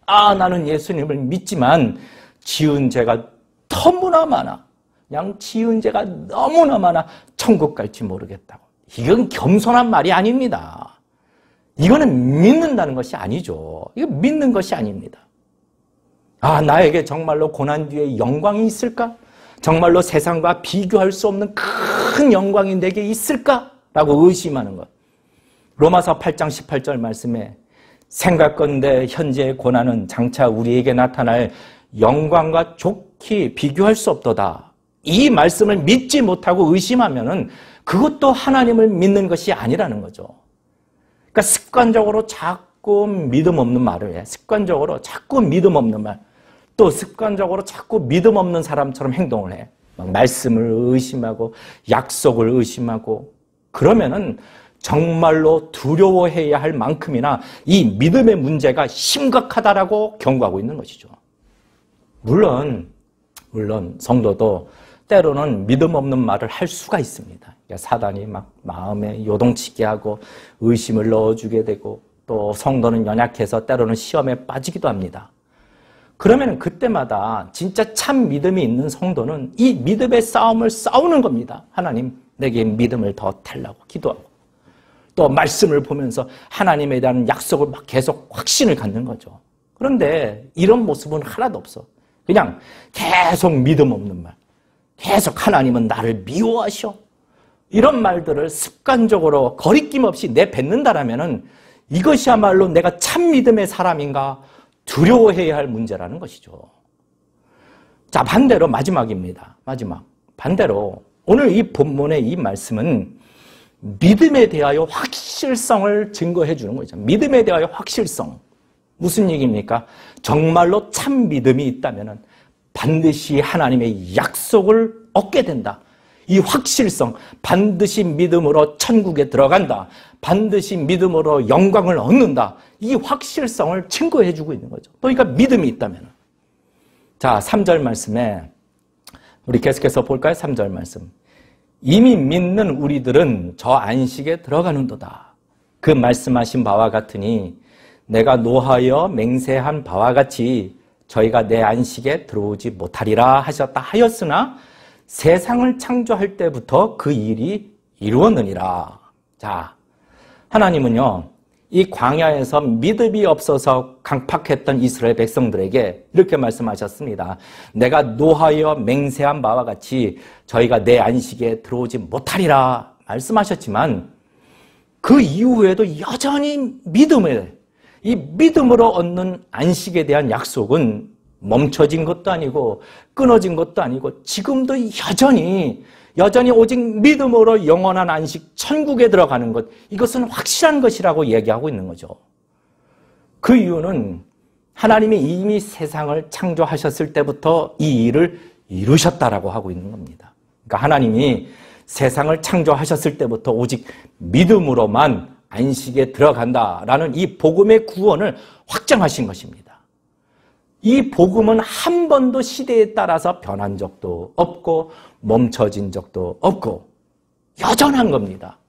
나는 예수님을 믿지만 지은 죄가 너무나 많아. 그냥 지은 죄가 너무나 많아. 천국 갈지 모르겠다고. 이건 겸손한 말이 아닙니다. 이거는 믿는다는 것이 아니죠. 이거 믿는 것이 아닙니다. 나에게 정말로 고난 뒤에 영광이 있을까? 정말로 세상과 비교할 수 없는 큰 영광이 내게 있을까? 라고 의심하는 것. 로마서 8장 18절 말씀에 생각건대 현재의 고난은 장차 우리에게 나타날 영광과 좋게 비교할 수 없도다. 이 말씀을 믿지 못하고 의심하면은 그것도 하나님을 믿는 것이 아니라는 거죠. 그러니까 습관적으로 자꾸 믿음 없는 말을 해. 습관적으로 자꾸 믿음 없는 말. 또 습관적으로 자꾸 믿음 없는 사람처럼 행동을 해. 막 말씀을 의심하고 약속을 의심하고, 그러면은 정말로 두려워해야 할 만큼이나 이 믿음의 문제가 심각하다라고 경고하고 있는 것이죠. 물론 성도도 때로는 믿음 없는 말을 할 수가 있습니다. 그러니까 사단이 막 마음에 요동치게 하고 의심을 넣어주게 되고, 또 성도는 연약해서 때로는 시험에 빠지기도 합니다. 그러면 그때마다 진짜 참 믿음이 있는 성도는 이 믿음의 싸움을 싸우는 겁니다. 하나님, 내게 믿음을 더 달라고 기도하고, 또 말씀을 보면서 하나님에 대한 약속을 막 계속 확신을 갖는 거죠. 그런데 이런 모습은 하나도 없어. 그냥 계속 믿음 없는 말, 계속 하나님은 나를 미워하셔, 이런 말들을 습관적으로 거리낌 없이 내뱉는다라면은 이것이야말로 내가 참 믿음의 사람인가 두려워해야 할 문제라는 것이죠. 자, 반대로 마지막입니다. 반대로 오늘 이 본문의 이 말씀은 믿음에 대하여 확실성을 증거해 주는 거죠. 믿음에 대하여 확실성. 무슨 얘기입니까? 정말로 참 믿음이 있다면 반드시 하나님의 약속을 얻게 된다. 이 확실성, 반드시 믿음으로 천국에 들어간다. 반드시 믿음으로 영광을 얻는다. 이 확실성을 증거해 주고 있는 거죠. 그러니까 믿음이 있다면. 자, 3절 말씀에 우리 계속해서 볼까요? 3절 말씀. 이미 믿는 우리들은 저 안식에 들어가는도다. 그 말씀하신 바와 같으니 내가 노하여 맹세한 바와 같이 저희가 내 안식에 들어오지 못하리라 하셨다 하였으나 세상을 창조할 때부터 그 일이 이루었느니라. 자, 하나님은요, 이 광야에서 믿음이 없어서 강팍했던 이스라엘 백성들에게 이렇게 말씀하셨습니다. 내가 노하여 맹세한 바와 같이 저희가 내 안식에 들어오지 못하리라 말씀하셨지만 그 이후에도 여전히 이 믿음으로 얻는 안식에 대한 약속은 멈춰진 것도 아니고 끊어진 것도 아니고 지금도 여전히 오직 믿음으로 영원한 안식 천국에 들어가는 것, 이것은 확실한 것이라고 얘기하고 있는 거죠. 그 이유는 하나님이 이미 세상을 창조하셨을 때부터 이 일을 이루셨다라고 하고 있는 겁니다. 그러니까 하나님이 세상을 창조하셨을 때부터 오직 믿음으로만 안식에 들어간다라는 이 복음의 구원을 확정하신 것입니다. 이 복음은 한 번도 시대에 따라서 변한 적도 없고 멈춰진 적도 없고 여전한 겁니다.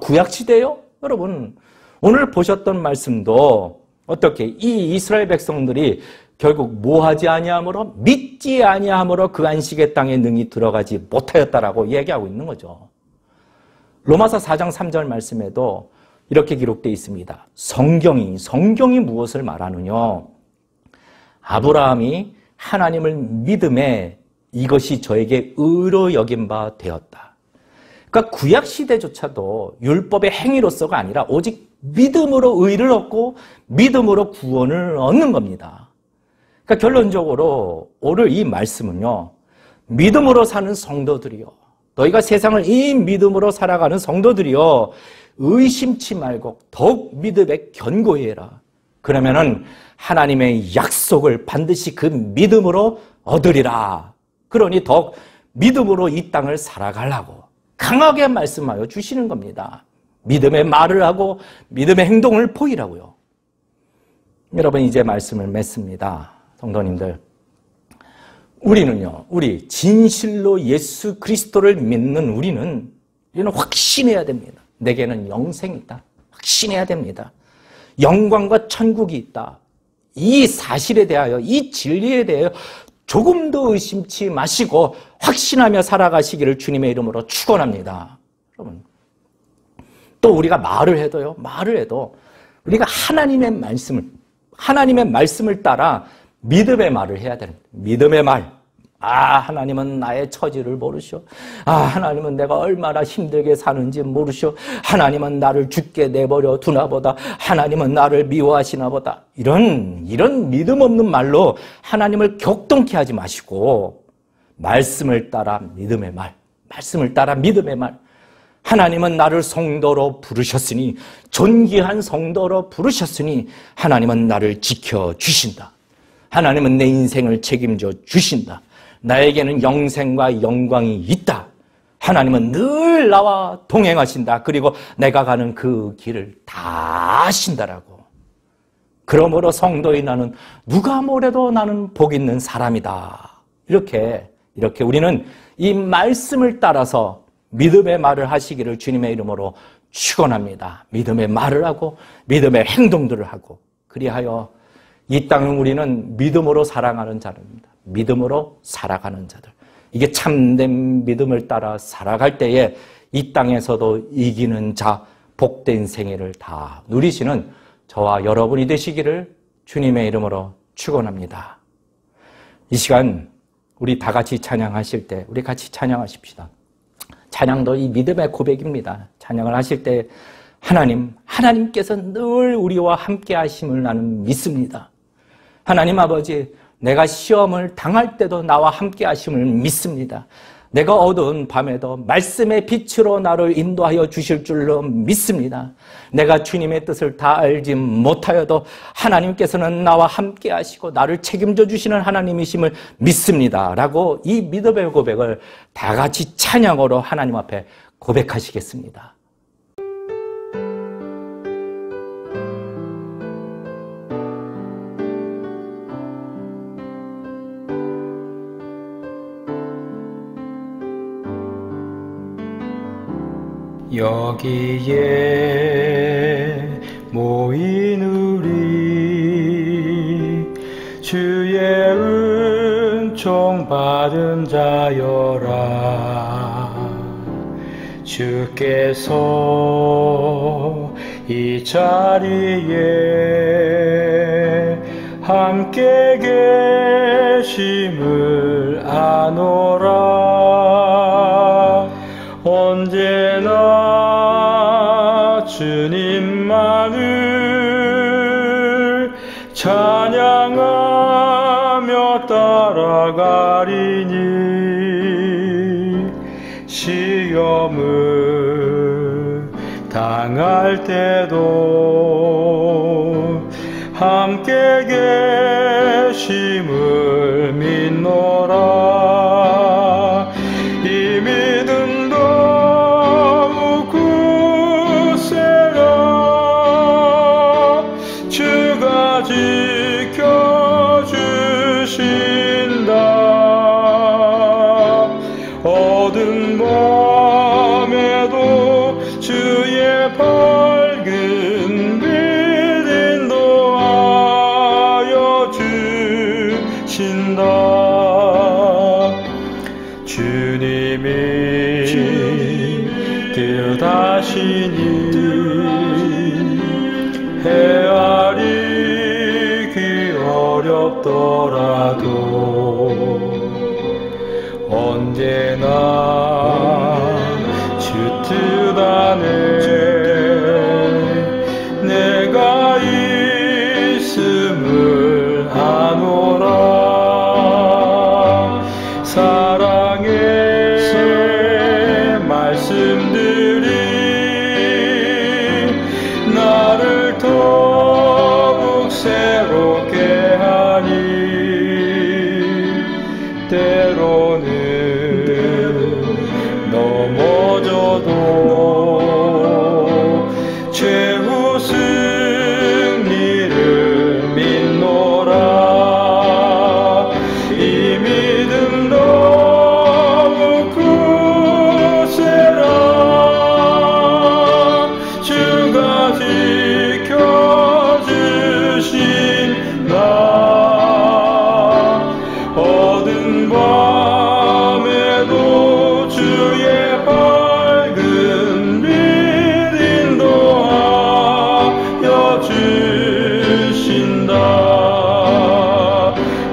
구약시대요? 여러분, 오늘 보셨던 말씀도 어떻게 이 이스라엘 백성들이 결국 뭐하지 아니함으로 믿지 아니함으로 그 안식의 땅에 능히 들어가지 못하였다라고 얘기하고 있는 거죠. 로마서 4장 3절 말씀에도 이렇게 기록되어 있습니다. 성경이 무엇을 말하느냐? 아브라함이 하나님을 믿음에 이것이 저에게 의로 여긴 바 되었다. 그러니까 구약 시대조차도 율법의 행위로서가 아니라 오직 믿음으로 의를 얻고 믿음으로 구원을 얻는 겁니다. 그러니까 결론적으로 오늘 이 말씀은요, 믿음으로 사는 성도들이요, 너희가 세상을 이 믿음으로 살아가는 성도들이요, 의심치 말고 더욱 믿음에 견고해라. 그러면은 하나님의 약속을 반드시 그 믿음으로 얻으리라. 그러니 더욱 믿음으로 이 땅을 살아가려고 강하게 말씀하여 주시는 겁니다. 믿음의 말을 하고 믿음의 행동을 보이라고요. 여러분, 이제 말씀을 맺습니다. 성도님들, 우리 진실로 예수 그리스도를 믿는 우리는 확신해야 됩니다. 내게는 영생이 있다. 확신해야 됩니다. 영광과 천국이 있다. 이 사실에 대하여, 이 진리에 대하여 조금도 의심치 마시고 확신하며 살아가시기를 주님의 이름으로 축원합니다. 여러분, 또 우리가 말을 해도 우리가 하나님의 말씀을 따라 믿음의 말을 해야 됩니다. 믿음의 말. 하나님은 나의 처지를 모르시오. 하나님은 내가 얼마나 힘들게 사는지 모르시오. 하나님은 나를 죽게 내버려 두나 보다. 하나님은 나를 미워하시나 보다. 이런 믿음 없는 말로 하나님을 격동케 하지 마시고 말씀을 따라 믿음의 말. 하나님은 나를 성도로 부르셨으니, 존귀한 성도로 부르셨으니 하나님은 나를 지켜주신다. 하나님은 내 인생을 책임져 주신다. 나에게는 영생과 영광이 있다. 하나님은 늘 나와 동행하신다. 그리고 내가 가는 그 길을 다 아신다라고. 그러므로 성도인 나는 누가 뭐래도 나는 복 있는 사람이다. 이렇게 우리는 이 말씀을 따라서 믿음의 말을 하시기를 주님의 이름으로 축원합니다. 믿음의 말을 하고 믿음의 행동들을 하고, 그리하여 이 땅은 우리는 믿음으로 살아가는 자입니다. 믿음으로 살아가는 자들. 이게 참된 믿음을 따라 살아갈 때에 이 땅에서도 이기는 자, 복된 생애를 다 누리시는 저와 여러분이 되시기를 주님의 이름으로 축원합니다. 이 시간 우리 다 같이 찬양하실 때 우리 같이 찬양하십시다. 찬양도 이 믿음의 고백입니다. 찬양을 하실 때 하나님께서 늘 우리와 함께 하심을 나는 믿습니다. 하나님 아버지, 내가 시험을 당할 때도 나와 함께 하심을 믿습니다. 내가 어두운 밤에도 말씀의 빛으로 나를 인도하여 주실 줄로 믿습니다. 내가 주님의 뜻을 다 알지 못하여도 하나님께서는 나와 함께 하시고 나를 책임져 주시는 하나님이심을 믿습니다. 라고 이 믿음의 고백을 다 같이 찬양으로 하나님 앞에 고백하시겠습니다. 여기에 모인 우리 주의 은총 받은 자여라. 주께서 이 자리에 함께 계심을 아노라. 언제나 주님만을 찬양하며 따라가리니 시험을 당할 때도 함께 계심을 믿노라. 이 믿음 더욱 굳세라. 주가 지켜주신다. 어두운 밤에도 주의 밝은 빛 인도하여 주신다. 주님이 뜻하시니 헤아리기 어렵더라도 언제나 주 뜻 안에 내가 있음을 아노라. 사랑의 말씀들이 나를 더욱 새롭게 하니 때로는 넘어져도 최후 승리를 믿노라. 이 믿음 더욱 굳세라. 주가 지켜주신다. 어두운 밤에도 주의 밝은 빛 인도하여 주신다.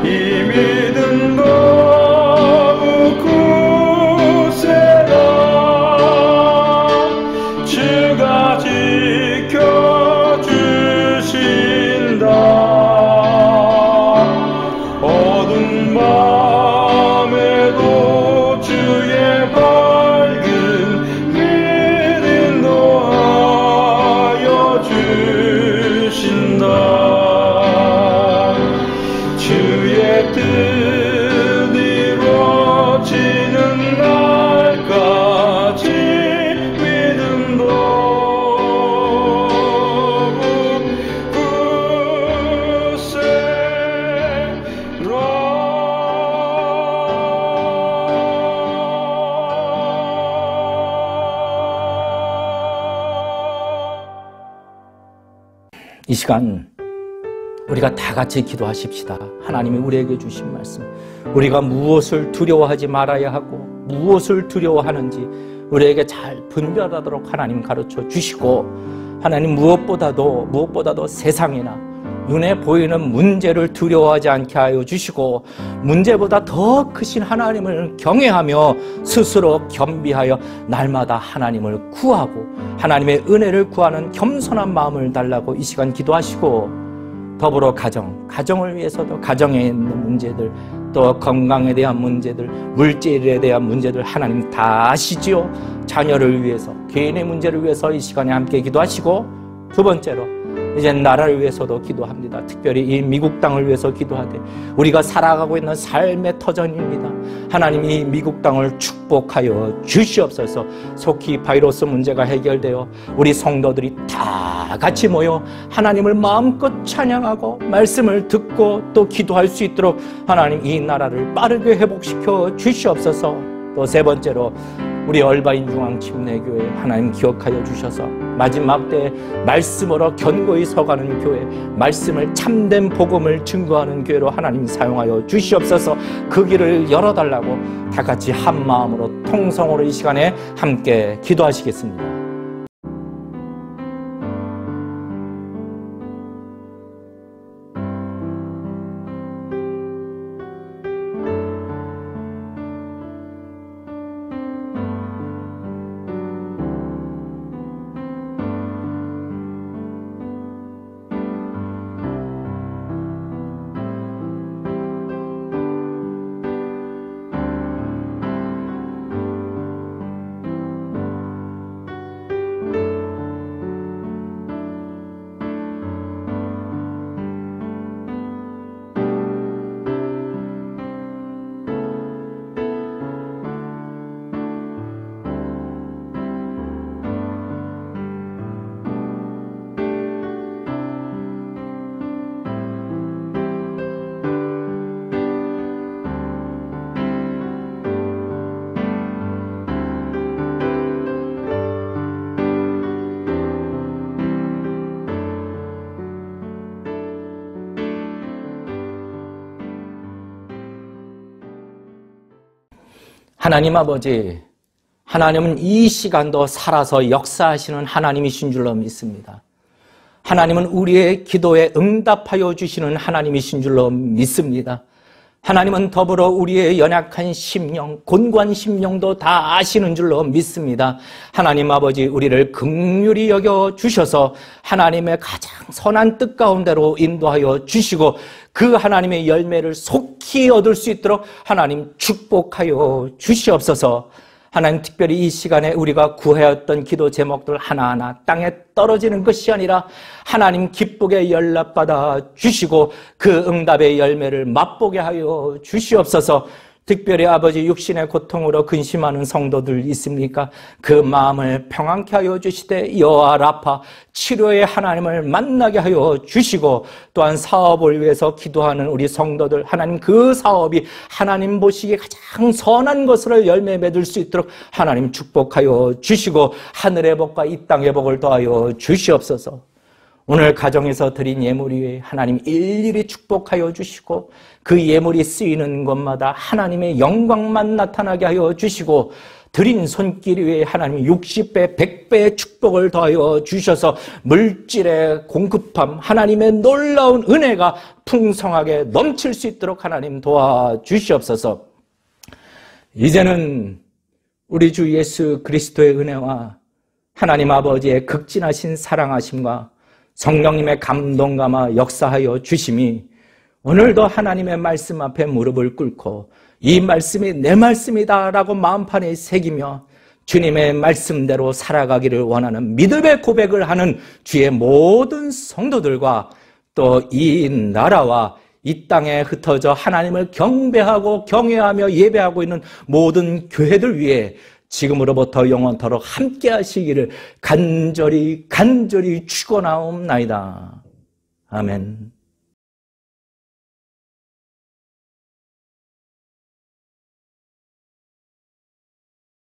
이 믿음 더욱 굳세라. 주가 지켜주신다. 어두운 밤에도 주의 밝은 빛 인도하여 주신다. 주의 뜻 이루어지는 날까지 믿음 더욱 이 시간 우리가 다 같이 기도하십시다. 하나님이 우리에게 주신 말씀, 우리가 무엇을 두려워하지 말아야 하고 무엇을 두려워하는지 우리에게 잘 분별하도록 하나님 가르쳐 주시고, 하나님 무엇보다도 세상이나 눈에 보이는 문제를 두려워하지 않게 하여 주시고, 문제보다 더 크신 하나님을 경외하며 스스로 겸비하여 날마다 하나님을 구하고 하나님의 은혜를 구하는 겸손한 마음을 달라고 이 시간 기도하시고, 더불어 가정을 위해서도 가정에 있는 문제들, 또 건강에 대한 문제들, 물질에 대한 문제들 하나님 다 아시지요. 자녀를 위해서, 개인의 문제를 위해서 이 시간에 함께 기도하시고, 두 번째로 이제 나라를 위해서도 기도합니다. 특별히 이 미국 땅을 위해서 기도하되, 우리가 살아가고 있는 삶의 터전입니다. 하나님 이 미국 땅을 축복하여 주시옵소서. 속히 바이러스 문제가 해결되어 우리 성도들이 다 같이 모여 하나님을 마음껏 찬양하고 말씀을 듣고 또 기도할 수 있도록 하나님 이 나라를 빠르게 회복시켜 주시옵소서. 또 세 번째로 우리 얼바인 중앙침례교회 하나님 기억하여 주셔서 마지막 때에 말씀으로 견고히 서가는 교회, 말씀을 참된 복음을 증거하는 교회로 하나님 사용하여 주시옵소서. 그 길을 열어달라고 다 같이 한 마음으로 통성으로 이 시간에 함께 기도하시겠습니다. 하나님 아버지, 하나님은 이 시간도 살아서 역사하시는 하나님이신 줄로 믿습니다. 하나님은 우리의 기도에 응답하여 주시는 하나님이신 줄로 믿습니다. 하나님은 더불어 우리의 연약한 심령, 곤고한 심령도 다 아시는 줄로 믿습니다. 하나님 아버지, 우리를 긍휼히 여겨 주셔서 하나님의 가장 선한 뜻 가운데로 인도하여 주시고 그 하나님의 열매를 속히 얻을 수 있도록 하나님 축복하여 주시옵소서. 하나님, 특별히 이 시간에 우리가 구하였던 기도 제목들 하나하나 땅에 떨어지는 것이 아니라 하나님 기쁘게 연락받아 주시고 그 응답의 열매를 맛보게 하여 주시옵소서. 특별히 아버지, 육신의 고통으로 근심하는 성도들 있습니까? 그 마음을 평안케 하여 주시되 여호와 라파 치료의 하나님을 만나게 하여 주시고, 또한 사업을 위해서 기도하는 우리 성도들, 하나님 그 사업이 하나님 보시기에 가장 선한 것으로 열매 맺을 수 있도록 하나님 축복하여 주시고 하늘의 복과 이 땅의 복을 더하여 주시옵소서. 오늘 가정에서 드린 예물 위에 하나님 일일이 축복하여 주시고 그 예물이 쓰이는 곳마다 하나님의 영광만 나타나게 하여 주시고 드린 손길 위에 하나님 60배, 100배의 축복을 더하여 주셔서 물질의 공급함, 하나님의 놀라운 은혜가 풍성하게 넘칠 수 있도록 하나님 도와주시옵소서. 이제는 우리 주 예수 그리스도의 은혜와 하나님 아버지의 극진하신 사랑하심과 성령님의 감동감화 역사하여 주심이 오늘도 하나님의 말씀 앞에 무릎을 꿇고 이 말씀이 내 말씀이다 라고 마음판에 새기며 주님의 말씀대로 살아가기를 원하는 믿음의 고백을 하는 주의 모든 성도들과 또 이 나라와 이 땅에 흩어져 하나님을 경배하고 경외하며 예배하고 있는 모든 교회들 위해 지금으로부터 영원토록 함께 하시기를 간절히 축원하옵나이다. 아멘.